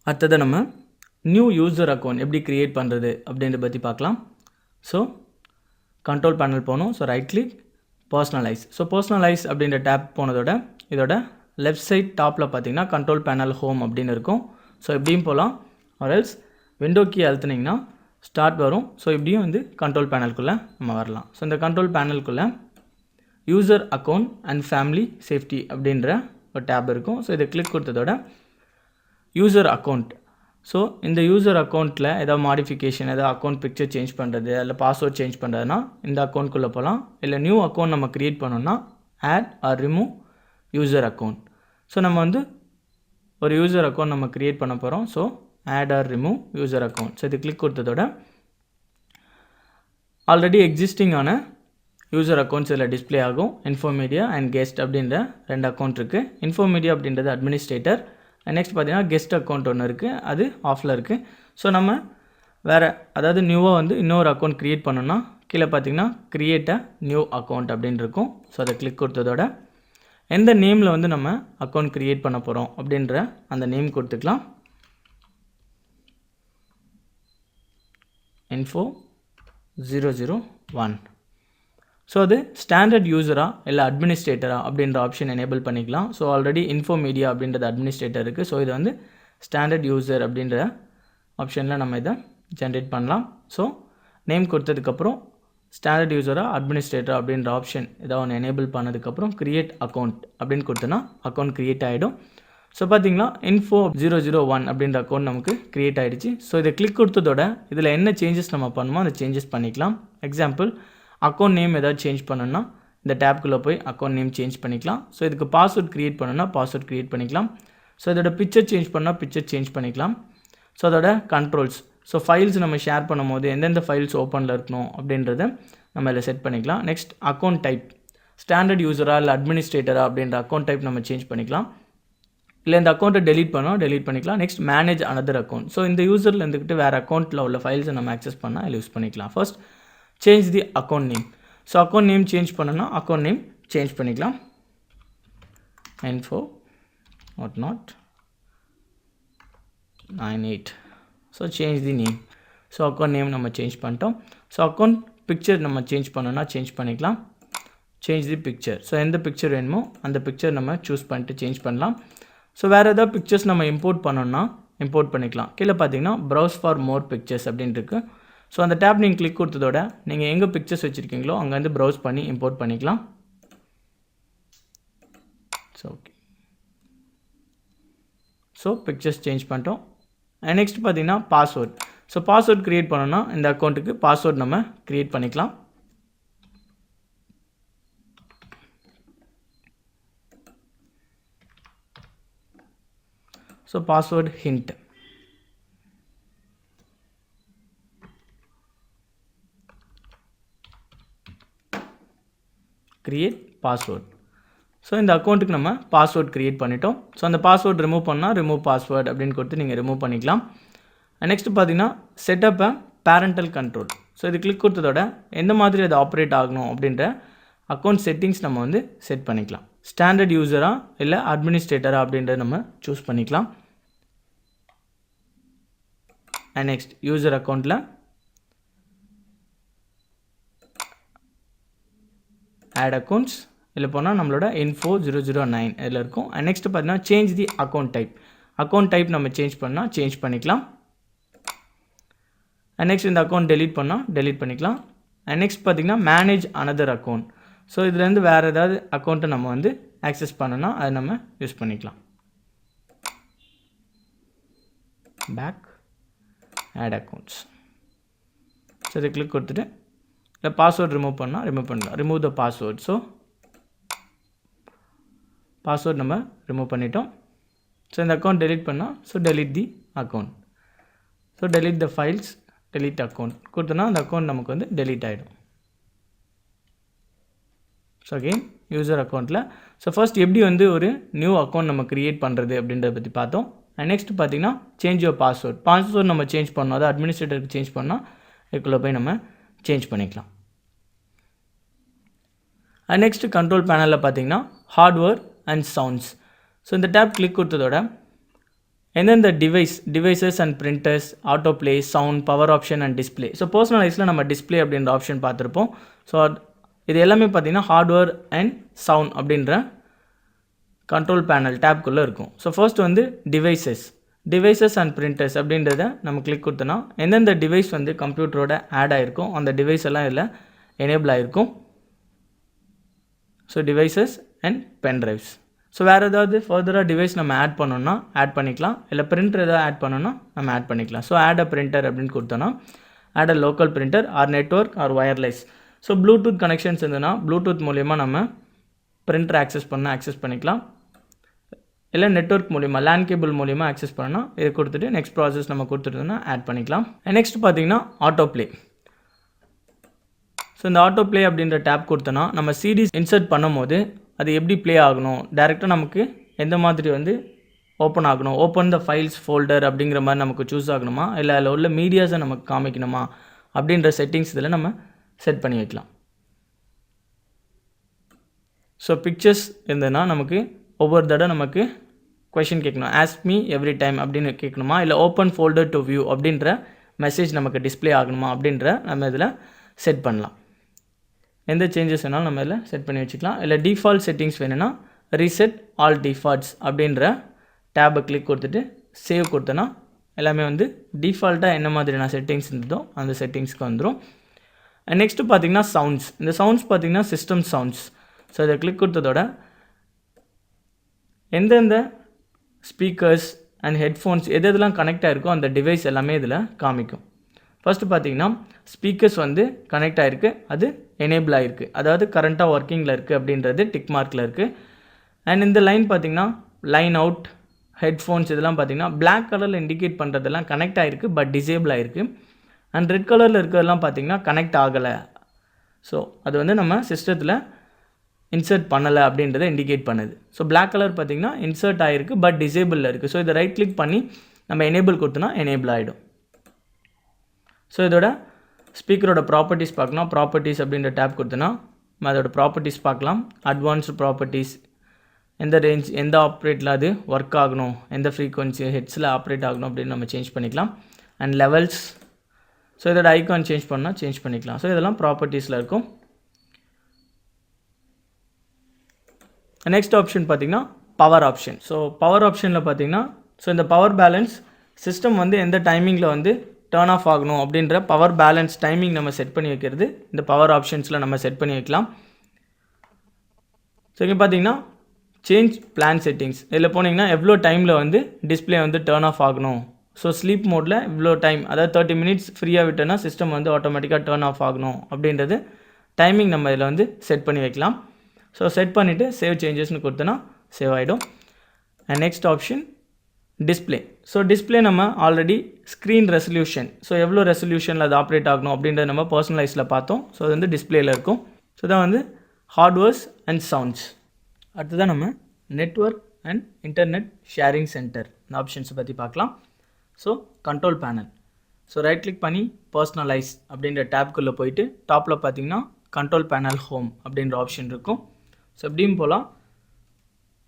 அடுத்தது நம்ம new user account எப்படி க்ரியேட் பண்ணுறது அப்படின்றத பற்றி பார்க்கலாம். ஸோ கண்ட்ரோல் பேனல் போகணும். So right click, personalise. So personalise அப்படின்ற டேப் போனதோட இதோட லெஃப்ட் சைட் டாப்பில் பார்த்தீங்கன்னா கண்ட்ரோல் பேனல் ஹோம் அப்படின்னு இருக்கும். ஸோ இப்படியும் போகலாம். ஆர்எல்ஸ் விண்டோ கீ அழுத்துனீங்கன்னா ஸ்டார்ட் வரும். ஸோ இப்படியும் வந்து கண்ட்ரோல் பேனலுக்குள்ளே நம்ம வரலாம். ஸோ இந்த கண்ட்ரோல் பேனலுக்குள்ளே user account and family safety அப்படின்ற ஒரு டேப் இருக்கும். ஸோ இதை கிளிக் கொடுத்ததோட யூசர் அக்கௌண்ட். ஸோ இந்த யூசர் அக்கௌண்ட்டில் ஏதாவது மாடிஃபிகேஷன், ஏதாவது அக்கௌண்ட் பிக்சர் சேஞ்ச் பண்ணுறது, இல்லை பாஸ்வேர்ட் சேஞ்ச் பண்ணுறதுனா இந்த அக்கௌண்ட்குள்ளே போகலாம். இல்லை நியூ அக்கௌண்ட் நம்ம க்ரியேட் பண்ணோம்னா add or remove user account. So நம்ம வந்து ஒரு யூசர் அக்கௌண்ட் நம்ம க்ரியேட் பண்ண போகிறோம். So add or remove user account. So இது கிளிக் கொடுத்ததோட ஆல்ரெடி எக்ஸிஸ்டிங்கான யூசர் அக்கௌண்ட்ஸ் இதில் டிஸ்பிளே ஆகும். இன்ஃபோமீடியா அண்ட் கெஸ்ட் அப்படின்ற 2 அக்கௌண்ட் இருக்குது. இன்ஃபோமீடியா அப்படின்றது அட்மினிஸ்ட்ரேட்டர். நெக்ஸ்ட் பார்த்தீங்கன்னா கெஸ்ட் அக்கௌண்ட் ஒன்று இருக்குது, அது ஆஃபில் இருக்குது. ஸோ நம்ம வேறு அதாவது நியூவாக வந்து இன்னொரு அக்கௌண்ட் க்ரியேட் பண்ணோன்னா கீழே பார்த்தீங்கன்னா க்ரியேட் அ நியூ அக்கௌண்ட் அப்படின்னு இருக்கும். ஸோ அதை கிளிக் கொடுத்ததோட எந்த நேமில் வந்து நம்ம அக்கௌண்ட் க்ரியேட் பண்ண போகிறோம் அப்படின்ற அந்த நேம் கொடுத்துக்கலாம். info001. ஸோ அது ஸ்டாண்டர்ட் யூஸராக இல்லை அட்மினிஸ்ட்ரேட்டரா அப்படின்ற ஆப்ஷன் எனேபிள் பண்ணிக்கலாம். ஸோ ஆல்ரெடி இன்ஃபோமீடியா அப்படின்றது அட்மினிஸ்ட்ரேட்டர் இருக்குது. ஸோ இது வந்து ஸ்டாண்டர்ட் யூசர் அப்படின்ற ஆப்ஷனில் நம்ம இதை ஜென்ரேட் பண்ணலாம். ஸோ நேம் கொடுத்ததுக்கப்புறம் ஸ்டாண்டர்ட் யூஸரா அட்மினிஸ்ட்ரேட்டர் அப்படின்ற ஆப்ஷன் ஏதாவது ஒன்று எனேபிள் பண்ணதுக்கப்புறம் க்ரியேட் அக்கௌண்ட் அப்படின்னு கொடுத்தோன்னா அக்கௌண்ட் க்ரியேட் ஆகிடும். ஸோ பார்த்தீங்களா info001 அப்படின்ற அக்கௌண்ட் நமக்கு க்ரியேட் ஆகிடுச்சு. ஸோ இதை கிளிக் கொடுத்ததோட இதில் என்ன சேஞ்சஸ் நம்ம பண்ணுமோ அந்த சேஞ்சஸ் பண்ணிக்கலாம். எக்ஸாம்பிள் அக்கௌண்ட் நேம் ஏதாவது சேஞ்ச் பண்ணணும்னா இந்த டேப்குள்ளே போய் அக்கௌண்ட் நேம் சேஞ்ச் பண்ணிக்கலாம். ஸோ இதுக்கு பாஸ்வேர்ட் க்ரியேட் பண்ணணும்னா பாஸ்வேர்ட் க்ரியேட் பண்ணிக்கலாம். ஸோ இதோட பிக்சர் சேஞ்ச் பண்ணால் பிக்சர் சேஞ்ச் பண்ணிக்கலாம். ஸோ அதோட கண்ட்ரோல்ஸ், ஸோ ஃபைல்ஸ் நம்ம ஷேர் பண்ணும்போது எந்தெந்த ஃபைல்ஸ் ஓப்பனில் இருக்கணும் அப்படின்றத நம்ம இதில் செட் பண்ணிக்கலாம். நெக்ஸ்ட் அக்கௌண்ட் டைப், ஸ்டாண்டர்ட் யூஸரா இல்லை அட்மினிஸ்ட்ரேட்டரா அப்படின்ற அக்கௌண்ட் டைப் நம்ம சேஞ்ச் பண்ணிக்கலாம். இல்லை இந்த அக்கௌண்ட்டை டெலீட் பண்ணோம் டெலீட் பண்ணிக்கலாம். Next manage another account. So இந்த யூசரில் இருந்துக்கிட்டு வேறு அக்கௌண்ட்டில் உள்ள ஃபைல்ஸை நம்ம ஆக்சஸ் பண்ணால் அதில் யூஸ் பண்ணிக்கலாம். First change the account name. So account name change பண்ணணும்னா அக்கௌண்ட் நேம் சேஞ்ச் பண்ணிக்கலாம். info.98. So change the name. So account name நம்ம சேஞ்ச் பண்ணிட்டோம். ஸோ அக்கௌண்ட் பிக்சர் நம்ம சேஞ்ச் பண்ணணும்னா சேஞ்ச் பண்ணிக்கலாம். Change the picture. ஸோ எந்த picture வேணுமோ அந்த பிக்சர் நம்ம சூஸ் பண்ணிட்டு சேஞ்ச் பண்ணலாம். ஸோ வேறு ஏதாவது பிக்சர்ஸ் நம்ம இம்போர்ட் பண்ணோன்னா இம்போர்ட் பண்ணிக்கலாம். கீழே பார்த்தீங்கன்னா ப்ரௌஸ் ஃபார் மோர் பிக்சர்ஸ் அப்படின்ட்டு இருக்குது. ஸோ அந்த டேப் நீங்கள் கிளிக் கொடுத்ததோட நீங்கள் எங்கே பிக்சர்ஸ் வச்சுருக்கீங்களோ அங்கேருந்து ப்ரௌஸ் பண்ணி இம்போர்ட் பண்ணிக்கலாம். So okay. So pictures change பண்ணிட்டோம். நெக்ஸ்ட் பார்த்தீங்கன்னா பாஸ்வேர்ட். ஸோ பாஸ்வேர்ட் க்ரியேட் பண்ணோன்னா இந்த அக்கௌண்ட்டுக்கு பாஸ்வேர்ட் நம்ம க்ரியேட் பண்ணிக்கலாம். So password hint. Create password. So இந்த அக்கௌண்ட்டுக்கு நம்ம பாஸ்வேர்ட் க்ரியேட் பண்ணிட்டோம். ஸோ அந்த பாஸ்வேர்ட் ரிமூவ் பண்ணால் ரிமூவ் பாஸ்வேர்ட் அப்படின்னு கொடுத்து நீங்கள் ரிமூவ் பண்ணிக்கலாம். நெக்ஸ்ட் பார்த்தீங்கன்னா setup a parental control. So இது கிளிக் கொடுத்ததோட எந்த மாதிரி அது ஆப்ரேட் ஆகணும் அப்படின்ற அக்கௌண்ட் செட்டிங்ஸ் நம்ம வந்து செட் பண்ணிக்கலாம். ஸ்டாண்டர்ட் யூஸரா இல்லை அட்மினிஸ்ட்ரேட்டரா அப்படின்றத நம்ம சூஸ் பண்ணிக்கலாம். நெக்ஸ்ட் யூசர் அக்கௌண்ட்டில் ஆட் அக்கௌண்ட்ஸ் இதில் போனால் நம்மளோட info009 இதில் இருக்கும். நெக்ஸ்ட் பார்த்தீங்கன்னா change the account type. Account type நம்ம சேஞ்ச் பண்ணால் சேஞ்ச் பண்ணிக்கலாம். நெக்ஸ்ட் இந்த அக்கௌண்ட் டெலீட் பண்ணால் டெலீட் பண்ணிக்கலாம். நெக்ஸ்ட் பார்த்தீங்கன்னா மேனேஜ் அனதர் அக்கௌண்ட். ஸோ இதுலேருந்து வேறு ஏதாவது அக்கௌண்ட்டை நம்ம வந்து ஆக்சஸ் பண்ணோன்னா அதை நம்ம யூஸ் பண்ணிக்கலாம். Back add accounts. ஸோ இதை கிளிக் கொடுத்துட்டு இல்லை பாஸ்வேர்ட் ரிமூவ் பண்ணால் ரிமூவ் பண்ணலாம். Remove the password. So password நம்ம ரிமூவ் பண்ணிட்டோம். ஸோ இந்த அக்கௌண்ட் டெலீட் பண்ணால் so delete the account. So delete the files, delete account கொடுத்தோன்னா அந்த அக்கௌண்ட் நமக்கு வந்து டெலீட் ஆகிடும். ஸோ அகெயின் யூசர் அக்கௌண்ட்டில் ஸோ ஃபர்ஸ்ட் எப்படி வந்து ஒரு நியூ அக்கௌண்ட் நம்ம க்ரியேட் பண்ணுறது அப்படின்றத பற்றி பார்த்தோம். நெக்ஸ்ட் பார்த்தீங்கன்னா சேஞ்ச் யுவர் பாஸ்வேர்ட். பாஸ்வேர்ட் நம்ம சேஞ்ச் பண்ணோம், அதை அட்மினிஸ்ட்ரேட்டருக்கு சேஞ்ச் பண்ணால் இதுக்குள்ளே போய் நம்ம சேஞ்ச் பண்ணிக்கலாம். நெக்ஸ்ட் கண்ட்ரோல் பேனலில் பார்த்தீங்கன்னா ஹார்ட்வேர் அண்ட் சவுண்ட்ஸ். ஸோ இந்த டேப் கிளிக் கொடுத்ததோட எந்தெந்த devices and printers, auto play, sound, power option and display. So பர்சனலைஸில் நம்ம டிஸ்பிளே அப்படின்ற ஆப்ஷன் பார்த்துருப்போம். ஸோ இது எல்லாமே பார்த்திங்கன்னா ஹார்ட்வேர் அண்ட் சவுண்ட் அப்படின்ற கண்ட்ரோல் பேனல் டேப்குள்ளே இருக்கும். ஸோ ஃபர்ஸ்ட் வந்து டிவைசஸ் அண்ட் பிரிண்டர்ஸ் அப்படின்றத நம்ம கிளிக் கொடுத்தோன்னா எந்தெந்த டிவைஸ் வந்து கம்ப்யூட்டரோட ஆட் ஆகிருக்கும் அந்த டிவைஸ் எல்லாம் இதில் எனேபிள் ஆகிருக்கும். So devices and pen drives. So வேறு ஏதாவது ஃபர்தராக டிவைஸ் நம்ம ஆட் பண்ணோன்னா ஆட் பண்ணிக்கலாம், இல்லை பிரிண்டர் ஏதாவது ஆட் பண்ணோன்னா நம்ம ஆட் பண்ணிக்கலாம். ஸோ ஆட் அ பிரிண்டர் அப்படின்னு கொடுத்தோன்னா add a local printer or network or wireless. So bluetooth connections இருந்ததுன்னா ப்ளூடூத் மூலிமா நம்ம பிரிண்டர் ஆக்சஸ் பண்ணிக்கலாம், இல்லை நெட்வொர்க் மூலிமா லேன் கேபிள் மூலிமா ஆக்சஸ் பண்ணால் இதை கொடுத்துட்டு நெக்ஸ்ட் ப்ராசஸ் நம்ம கொடுத்துட்டோம்னா ஆட் பண்ணிக்கலாம். நெக்ஸ்ட் பார்த்திங்கன்னா ஆட்டோ ப்ளே. ஸோ இந்த ஆட்டோ ப்ளே அப்படின்ற டேப் கொடுத்தோன்னா நம்ம சீரிஸ் இன்சர்ட் பண்ணும்போது அது எப்படி ப்ளே ஆகணும், டேரெக்டாக நமக்கு எந்த மாதிரி வந்து ஓப்பன் ஆகணும், ஓப்பன் த ஃபைல்ஸ் ஃபோல்டர் அப்படிங்கிற மாதிரி நமக்கு சூஸ் ஆகணுமா, இல்லை அதில் உள்ள மீடியாஸை நமக்கு காமிக்கணுமா அப்படின்ற செட்டிங்ஸ் இதில் நம்ம செட் பண்ணி வைக்கலாம். ஸோ பிக்சர்ஸ் இருந்ததுன்னா நமக்கு ஒவ்வொரு தடவை நமக்கு கொஷின் கேட்கணும், ஆஸ்க் மீ எவ்ரி டைம் அப்படின்னு கேட்கணுமா, இல்லை ஓப்பன் ஃபோல்டர் டு வியூ அப்படின்ற மெசேஜ் நமக்கு டிஸ்பிளே ஆகணுமா அப்படின்ற நம்ம இதில் செட் பண்ணலாம். எந்த சேஞ்சஸ் வேணாலும் நம்ம இதில் செட் பண்ணி வச்சுக்கலாம். இல்லை டிஃபால்ட் செட்டிங்ஸ் வேணும்னா ரீசெட் ஆல் டிஃபால்ட்ஸ் அப்படின்ற டேபை கிளிக் கொடுத்துட்டு சேவ் கொடுத்தோன்னா எல்லாமே வந்து டிஃபால்ட்டாக என்ன மாதிரியான செட்டிங்ஸ் இருந்ததோ அந்த செட்டிங்ஸ்க்கு வந்துடும். நெக்ஸ்ட்டு பார்த்திங்கன்னா சவுண்ட்ஸ். இந்த சவுண்ட்ஸ் பார்த்திங்கன்னா சிஸ்டம் சவுண்ட்ஸ். ஸோ இதை கிளிக் கொடுத்ததோட எந்தெந்த ஸ்பீக்கர்ஸ் அண்ட் ஹெட்ஃபோன்ஸ் எதெல்லாம் கனெக்ட் ஆகிருக்கோ அந்த டிவைஸ் எல்லாமே இதில் காமிக்கும். ஃபஸ்ட்டு பார்த்திங்கன்னா ஸ்பீக்கர்ஸ் வந்து கனெக்ட் ஆகிருக்கு, அது எனேபிள் ஆகிருக்கு, அதாவது கரண்ட்டாக ஒர்க்கிங்கில் இருக்குது அப்படின்றது டிக் மார்க்கில் இருக்குது. அண்ட் இந்த லைன் பார்த்திங்கன்னா லைன் அவுட், ஹெட்ஃபோன்ஸ் இதெல்லாம் பார்த்திங்கன்னா பிளாக் கலரில் இண்டிகேட் பண்ணுறதெல்லாம் கனெக்ட் ஆகிருக்கு பட் டிசேபிள் ஆகிருக்கு. அண்ட் ரெட் கலரில் இருக்கிறதெல்லாம் பார்த்திங்கன்னா கனெக்ட் ஆகலை. ஸோ அது வந்து நம்ம சிஸ்டத்தில் இன்சர்ட் பண்ணலை அப்படின்றத இண்டிகேட் பண்ணுது. ஸோ பிளாக் கலர் பார்த்திங்கன்னா இன்சர்ட் ஆகிருக்கு பட் டிசேபிளில் இருக்குது. ஸோ இதை ரைட் கிளிக் பண்ணி நம்ம எனேபிள் கொடுத்தோன்னா எனேபிள் ஆகிடும். ஸோ இதோட ஸ்பீக்கரோட ப்ராப்பர்ட்டிஸ் பார்க்கலாம். ப்ராப்பர்ட்டிஸ் அப்படின்ற டேப் கொடுத்தோன்னா நம்ம அதோட ப்ராப்பர்ட்டிஸ் பார்க்கலாம். அட்வான்ஸ்டு ப்ராப்பர்ட்டிஸ், எந்த ரேஞ்ச் எந்த ஆப்ரேட்டில் அது ஒர்க் ஆகணும், எந்த ஃப்ரீக்வன்சி ஹெட்ஸில் ஆப்ரேட் ஆகணும் அப்படின்னு நம்ம சேஞ்ச் பண்ணிக்கலாம். அண்ட் லெவல்ஸ், ஸோ இதோட ஐக்கான் சேஞ்ச் பண்ணால் சேஞ்ச் பண்ணிக்கலாம். ஸோ இதெல்லாம் ப்ராப்பர்ட்டிஸில் இருக்கும். நெக்ஸ்ட் ஆப்ஷன் பார்த்திங்கன்னா பவர் ஆப்ஷன். ஸோ பவர் ஆப்ஷனில் பார்த்திங்கன்னா ஸோ இந்த பவர் பேலன்ஸ் சிஸ்டம் வந்து எந்த டைமிங்கில் வந்து டர்ன் ஆஃப் ஆகணும் அப்படின்ற பவர் பேலன்ஸ் டைமிங் நம்ம செட் பண்ணி வைக்கிறது இந்த பவர் ஆப்ஷன்ஸில் நம்ம செட் பண்ணி வைக்கலாம். ஸோ இங்கே பார்த்திங்கன்னா சேஞ்ச் பிளான் செட்டிங்ஸ், இதில் போனீங்கன்னா எவ்வளோ டைமில் வந்து டிஸ்பிளே வந்து டர்ன் ஆஃப் ஆகணும். ஸோ ஸ்லீப் மோடில் இவ்வளோ டைம், அதாவது 30 மினிட்ஸ் ஃப்ரீயாக விட்டோன்னா சிஸ்டம் வந்து ஆட்டோமேட்டிக்காக டர்ன் ஆஃப் ஆகணும் அப்படின்றது டைமிங் நம்ம இதில் வந்து செட் பண்ணி வைக்கலாம். ஸோ செட் பண்ணிவிட்டு சேவ் சேஞ்சஸ்னு கொடுத்தோன்னா சேவ் ஆகிடும். And next option display. So display நம்ம ஆல்ரெடி ஸ்க்ரீன் ரெசல்யூஷன், ஸோ எவ்வளோ ரெசல்யூஷனில் அது ஆப்ரேட் ஆகணும் அப்படின்றத நம்ம பர்சனலைஸில் பார்த்தோம். ஸோ அது வந்து டிஸ்பிளேயில் இருக்கும். ஸோ தான் வந்து ஹார்ட்வேர்ஸ் அண்ட் சவுண்ட்ஸ். அடுத்ததான் நம்ம network and internet sharing centre இந்த ஆப்ஷன்ஸை பற்றி பார்க்கலாம். So control panel. So right click பண்ணி பர்சனலைஸ் அப்படின்ற டேப்குள்ளே போயிட்டு டாப்பில் பார்த்திங்கன்னா கண்ட்ரோல் பேனல் ஹோம் அப்படின்ற ஆப்ஷன் இருக்கும். ஸோ எப்படியும் போகலாம்,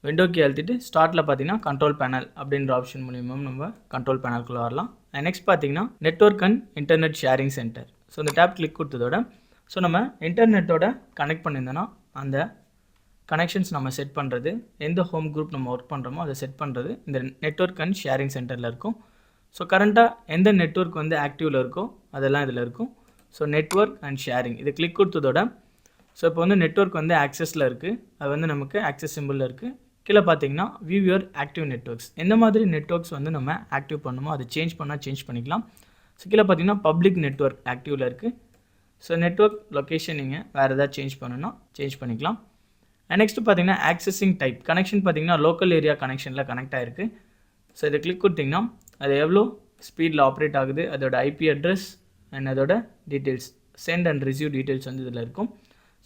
விண்டோ கீ அழுத்திட்டு ஸ்டார்ட்டில் பார்த்தீங்கன்னா கண்ட்ரோல் பேனல் அப்படின்ற ஆப்ஷன் மூலிமா நம்ம கண்ட்ரோல் பேனலுக்குள்ளே வரலாம். அண்ட் நெக்ஸ்ட் பார்த்தீங்கன்னா network and internet sharing centre. So இந்த டேப் கிளிக் கொடுத்ததோட ஸோ நம்ம இன்டர்நெட்டோட கனெக்ட் பண்ணியிருந்தோன்னா அந்த கனெக்ஷன்ஸ் நம்ம செட் பண்ணுறது, எந்த ஹோம் குரூப் நம்ம ஒர்க் பண்ணுறோமோ அதை செட் பண்ணுறது இந்த நெட்வொர்க் அண்ட் ஷேரிங் சென்டரில் இருக்கும். ஸோ கரண்ட்டாக எந்த நெட்வொர்க் வந்து ஆக்டிவில் இருக்கோ அதெல்லாம் இதில் இருக்கும். ஸோ நெட்வொர்க் அண்ட் ஷேரிங் இது கிளிக் கொடுத்ததோட ஸோ இப்போ வந்து நெட்வொர்க் வந்து ஆக்சஸில் இருக்குது, அது வந்து நமக்கு ஆக்சஸ் சிம்பிளில் இருக்குது. கீழே பார்த்தீங்கன்னா வியூ யுவர் ஆக்டிவ் நெட்வொர்க்ஸ், எந்த மாதிரி நெட்வொர்க்ஸ் வந்து நம்ம ஆக்டிவ் பண்ணுமோ அதை சேஞ்ச் பண்ணால் சேஞ்ச் பண்ணிக்கலாம். ஸோ கீழே பார்த்தீங்கன்னா பப்ளிக் நெட்வொர்க் ஆக்டிவில் இருக்குது. ஸோ நெட்வொர்க் லொக்கேஷன் நீங்கள் வேறு எதாவது சேஞ்ச் பண்ணணும்னா சேஞ்ச் பண்ணிக்கலாம். அண்ட் நெக்ஸ்ட்டு பார்த்தீங்கன்னா ஆக்சஸிங் டைப், கனெக்ஷன் பார்த்தீங்கன்னா லோக்கல் ஏரியா கனெக்ஷனில் கனெக்ட் ஆகிருக்கு. ஸோ இதை கிளிக் கொடுத்திங்கன்னா அது எவ்வளோ ஸ்பீடில் ஆப்ரேட் ஆகுது, அதோட ஐபி அட்ரஸ் அண்ட் அதோட details, sent and receive details வந்து இதில் இருக்கும்.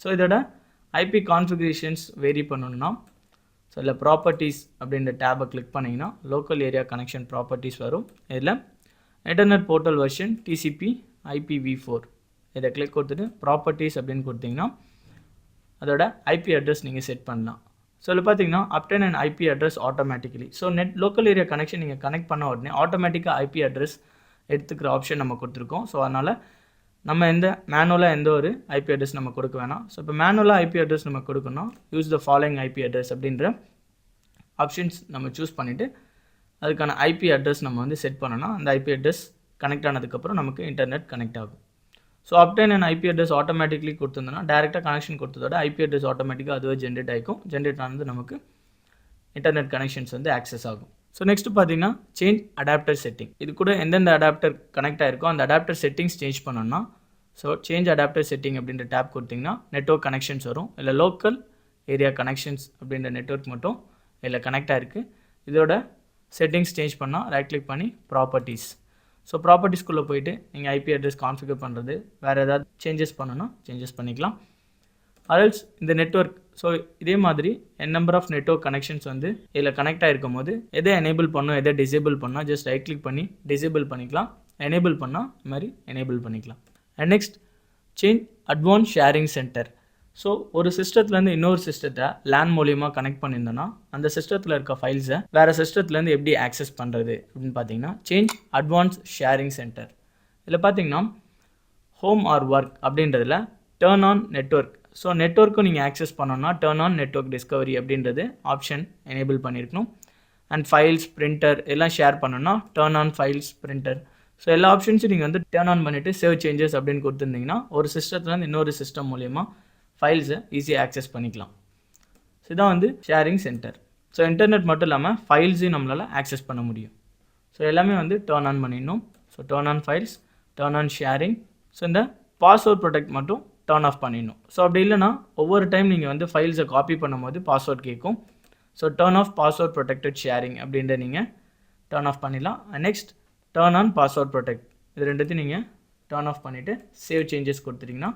ஸோ இதோட ஐபி கான்ஃபிகரேஷன்ஸ் வேரி பண்ணணும்னா ஸோ இதில் ப்ராப்பர்ட்டிஸ் அப்படின்ற டேபை கிளிக் பண்ணிங்கன்னா லோக்கல் ஏரியா கனெக்ஷன் ப்ராப்பர்ட்டிஸ் வரும். இதில் internet portal version TCP IPv4 இதை கிளிக் கொடுத்துட்டு ப்ராப்பர்ட்டிஸ் அப்படின்னு கொடுத்திங்கன்னா அதோட ஐபி அட்ரஸ் நீங்கள் செட் பண்ணலாம். ஸோ இதில் பார்த்தீங்கன்னா obtained and IP address automatically. So local area connection நீங்கள் கனெக்ட் பண்ண உடனே ஆட்டோமேட்டிக்காக ஐபி அட்ரஸ் எடுத்துக்கிற ஆப்ஷன் நம்ம கொடுத்துருக்கோம். ஸோ அதனால் நம்ம மேனுவலாக எந்த ஒரு ஐபி அட்ரஸ் நம்ம கொடுக்க வேணாம். ஸோ இப்போ மேனுவலாக ஐபி அட்ரஸ் நம்ம கொடுக்கணும், use the following IP address அப்படின்ற ஆப்ஷன்ஸ் நம்ம சூஸ் பண்ணிவிட்டு அதுக்கான ஐபி அட்ரஸ் நம்ம செட் பண்ணோன்னா அந்த ஐபி அட்ரஸ் கனெக்ட் ஆனதுக்கப்புறம் நமக்கு இன்டர்நெட் கனெக்ட் ஆகும். So obtain and IP address automatically கொடுத்துருந்தோன்னா டேரெக்டாக கனெக்ஷன் கொடுத்ததோட ஐபி அட்ரஸ் ஆட்டோமேட்டிக்காக அதுவே ஜென்ரேட் ஆகிக்கும். ஜென்ரேட் ஆனது நமக்கு இன்டர்நெட் கனெக்ஷன்ஸ் ஆக்சஸ் ஆகும். ஸோ நெக்ஸ்ட் பார்த்தீங்கன்னா சேஞ்ச் அடாப்டர் செட்டிங். இது கூட எந்தெந்த அடாப்டர் கனெக்ட் ஆகிருக்கோ அந்த அடாப்டர் செட்டிங்ஸ் சேஞ்ச் பண்ணோன்னா ஸோ சேஞ்ச் அடாப்டர் செட்டிங் அப்படின்ற டேப் கொடுத்திங்கன்னா நெட்வொர்க் கனெக்ஷன்ஸ் வரும். இல்லை லோக்கல் ஏரியா கனெக்ஷன்ஸ் அப்படின்ற நெட்வொர்க் மட்டும் இதில் கனெக்ட் ஆகிருக்கு. இதோட செட்டிங்ஸ் சேஞ்ச் பண்ணால் ரைட் கிளிக் பண்ணி ப்ராப்பர்ட்டிஸ். ஸோ ப்ராப்பர்ட்டிஸ்குள்ளே போயிட்டு நீங்கள் ஐபி அட்ரஸ் கான்ஃபிகர் பண்ணுறது, வேறு ஏதாவது சேஞ்சஸ் பண்ணணும்னா சேஞ்சஸ் பண்ணிக்கலாம். அதல்ஸ் இந்த நெட்வொர்க் ஸோ இதே மாதிரி நம்பர் ஆஃப் நெட்வொர்க் கனெக்ஷன்ஸ் இதில் கனெக்ட் ஆகிருக்கும் போது எதை எனேபிள் பண்ணணும் எதை டிசேபிள் பண்ணால் ஜஸ்ட் ரைட் கிளிக் பண்ணி டிசேபிள் பண்ணிக்கலாம். எனேபிள் பண்ணால் இது மாதிரி எனேபிள் பண்ணிக்கலாம். And next change advance sharing centre. So ஒரு சிஸ்டத்துலேருந்து இன்னொரு சிஸ்டத்தை லேன் மூலியமாக கனெக்ட் பண்ணியிருந்தோன்னா அந்த சிஸ்டத்தில் இருக்க ஃபைல்ஸை வேறு சிஸ்டத்துலேருந்து எப்படி ஆக்சஸ் பண்ணுறது அப்படின்னு பார்த்தீங்கன்னா சேஞ்ச் அட்வான்ஸ் ஷேரிங் சென்டர். இதில் பார்த்தீங்கன்னா ஹோம் ஆர் ஒர்க் அப்படின்றதில் டர்ன் ஆன் நெட்வொர்க். ஸோ நெட்வொர்க்கும் நீங்கள் ஆக்சஸ் பண்ணோன்னா டர்ன் ஆன் நெட்வொர்க் டிஸ்கவரி அப்படின்றது ஆப்ஷன் எனேபிள் பண்ணியிருக்கணும். அண்ட் ஃபைல்ஸ் பிரிண்டர் எல்லாம் ஷேர் பண்ணோன்னா turn on files printer. So எல்லா ஆப்ஷன்ஸும் நீங்கள் டர்ன் ஆன் பண்ணிவிட்டு சேவ் சேஞ்சஸ் அப்படின்னு கொடுத்துருந்தீங்கன்னா ஒரு சிஸ்டத்துலேருந்து இன்னொரு சிஸ்டம் மூலியமாக ஃபைல்ஸை ஈஸியாக ஆக்சஸ் பண்ணிக்கலாம். ஸோ இதான் ஷேரிங் சென்டர். ஸோ இன்டர்நெட் மட்டும் இல்லாமல் ஃபைல்ஸையும் நம்மளால் ஆக்சஸ் பண்ண முடியும். ஸோ எல்லாமே டர்ன் ஆன் பண்ணிடணும். So turn on files, turn on sharing. So இந்த பாஸ்வேர்ட் ப்ரொடெக்ட் மட்டும் டர்ன் ஆஃப் பண்ணிடணும். ஸோ அப்படி இல்லைனா ஒவ்வொரு டைம் நீங்கள் ஃபைல்ஸை காப்பி பண்ணும்போது பாஸ்வேர்ட் கேட்கும். So turn of password protected sharing அப்படின்ற நீங்கள் டர்ன் ஆஃப் பண்ணிடலாம். Next turn on password protect, இது ரெண்டுத்தையும் நீங்கள் டர்ன் ஆஃப் பண்ணிவிட்டு சேவ் சேஞ்சஸ் கொடுத்துட்டிங்கன்னா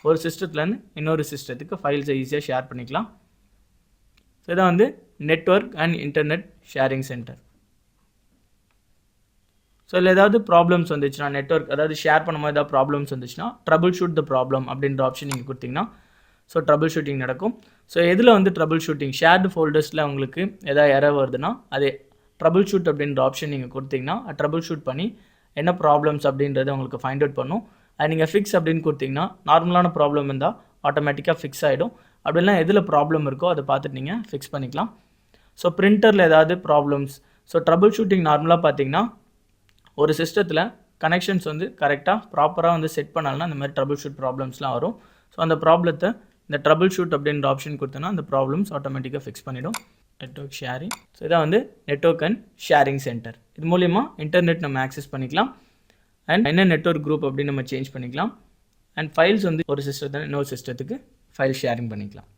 ஒரு சிஸ்டத்துலேருந்து இன்னொரு சிஸ்டத்துக்கு ஃபைல்ஸை ஈஸியாக ஷேர் பண்ணிக்கலாம். ஸோ இதான் network and internet sharing centre. So இதில் ஏதாவது ப்ராப்ளம்ஸ் வந்துச்சுன்னா நெட்வொர்க் அதாவது ஷேர் பண்ணும்போது ஏதாவது ப்ராப்ளம்ஸ் வந்துச்சுன்னா ட்ரபிள் ஷூட் த ப்ராப்ளம் அப்படின்ற ஆப்ஷன் நீங்கள் கொடுத்தீங்கன்னா ஸோ ட்ரபிள் ஷூட்டிங் நடக்கும். ஸோ எதில் ட்ரபிள் ஷூட்டிங் ஷேர்டு ஃபோல்டர்ஸில் உங்களுக்கு எதாவது எரர் வருதுன்னா அதே ட்ரபிள் ஷூட் அப்படின்ற ஆப்ஷன் நீங்கள் கொடுத்தீங்கன்னா ட்ரபிள் ஷூட் பண்ணி என்ன ப்ராப்ளம்ஸ் அப்படின்றத உங்களுக்கு ஃபைண்ட் அவுட் பண்ணும். அது நீங்கள் ஃபிக்ஸ் அப்படின்னு கொடுத்தீங்கன்னா நார்மலான ப்ராப்ளம் இருந்தால் ஆட்டோமேட்டிக்காக ஃபிக்ஸ் ஆகிடும். அப்படிலாம் எதில் ப்ராப்ளம் இருக்கோ அதை பார்த்துட்டு நீங்கள் ஃபிக்ஸ் பண்ணிக்கலாம். ஸோ பிரிண்டரில் ஏதாவது ப்ராப்ளம்ஸ், ஸோ ட்ரபிள் ஷூட்டிங் நார்மலாக பார்த்தீங்கன்னா ஒரு சிஸ்டத்தில் கனெக்ஷன்ஸ் கரெக்டாக ப்ராப்பராக செட் பண்ணாலும் இந்த மாதிரி ட்ரபிள் ஷூட் ப்ராப்ளம்ஸ்லாம் வரும். ஸோ அந்த ப்ராப்ளத்தை இந்த ட்ரபிள் ஷூட் அப்படின்ற ஆப்ஷன் கொடுத்தோன்னா அந்த ப்ராப்ளம்ஸ் ஆட்டோமேட்டிக்காக ஃபிக்ஸ் பண்ணிவிடும். நெட்வொர்க் ஷேரிங், ஸோ இதான் நெட்வொர்க் அண்ட் ஷேரிங் சென்டர். இது மூலிமா இன்டர்நெட் நம்ம ஆக்சஸ் பண்ணிக்கலாம். அண்ட் என்ன நெட்வொர்க் குரூப் அப்படின்னு நம்ம சேஞ்ச் பண்ணிக்கலாம். அண்ட் ஃபைல்ஸ் ஒரு சிஸ்டத்தில் இன்னொரு சிஸ்டத்துக்கு ஃபைல் ஷேரிங் பண்ணிக்கலாம்.